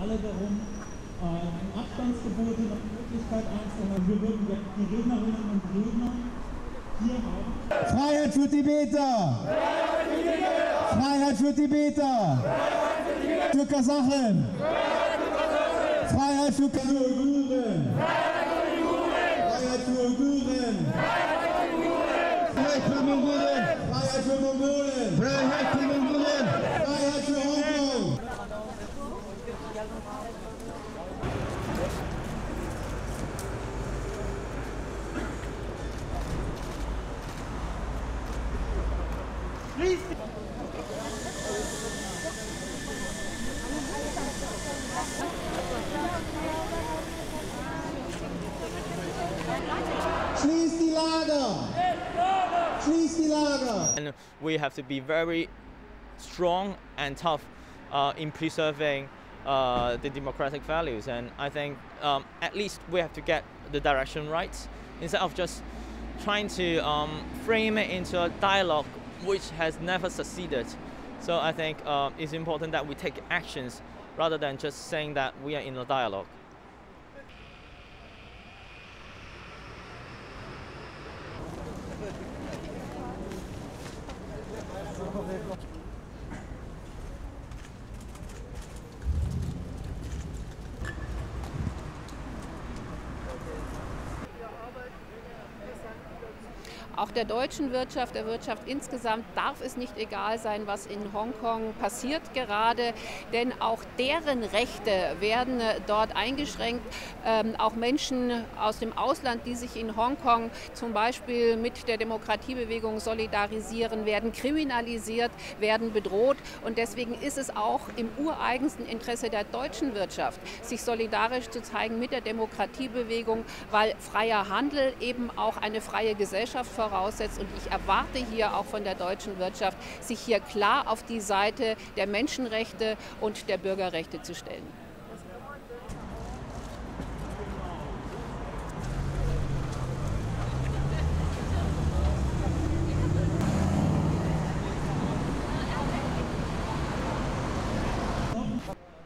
alle darum, ein Abstandsgebot und eine Möglichkeit einzuhalten. Wir würden die Rednerinnen und Redner hier haben. Freiheit für Tibeter! Freiheit für Tibeter! Für Kasachen! Freiheit für Uiguren! Freiheit für Uiguren! Freiheit für Mongolen! Freiheit für Mongolen! Freiheit für Mongolen! Freiheit für Hongkong! Schließt die Lager! Schließt die Lager! And we have to be very strong and tough in preserving the democratic values. And I think at least we have to get the direction right instead of just trying to frame it into a dialogue which has never succeeded. So I think it's important that we take actions rather than just saying that we are in a dialogue. Auch der deutschen Wirtschaft, der Wirtschaft insgesamt darf es nicht egal sein, was in Hongkong passiert gerade, denn auch deren Rechte werden dort eingeschränkt. Auch Menschen aus dem Ausland, die sich in Hongkong zum Beispiel mit der Demokratiebewegung solidarisieren, werden kriminalisiert, werden bedroht. Und deswegen ist es auch im ureigensten Interesse der deutschen Wirtschaft, sich solidarisch zu zeigen mit der Demokratiebewegung, weil freier Handel eben auch eine freie Gesellschaft voraussetzt. Und ich erwarte hier auch von der deutschen Wirtschaft, sich hier klar auf die Seite der Menschenrechte und der Bürgerrechte zu stellen.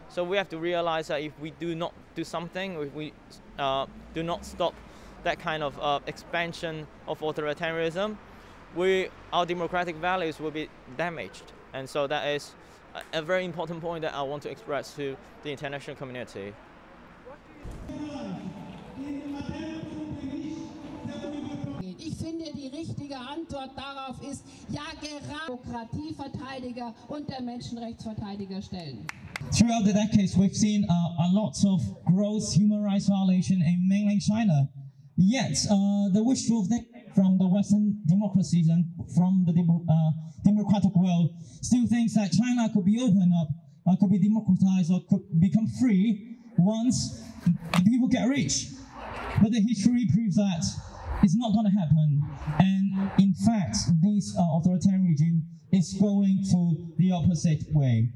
So we have to realize that if we do not do something, if we do not stop that kind of expansion of authoritarianism, our democratic values will be damaged. And so that is a very important point that I want to express to the international community. Ich finde, die richtige Antwort darauf ist, ja, gerade Demokratieverteidiger und der Menschenrechtsverteidiger stellen. Throughout the decades, we've seen a lot of gross human rights violation in mainland China. Yet, the wishful thinking from the Western democracies and from the democratic world still thinks that China could be opened up, could be democratized, or could become free once the people get rich. But the history proves that it's not going to happen. And in fact, this authoritarian regime is going to the opposite way.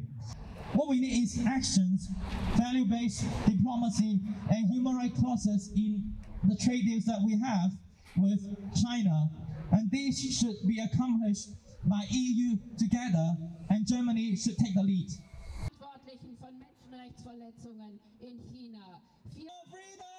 What we need is actions, value-based diplomacy, and human rights clauses in the trade deals that we have with China. And this should be accomplished by EU together, and Germany should take the lead. Verantwortlichen von Menschenrechtsverletzungen in China. Freedom!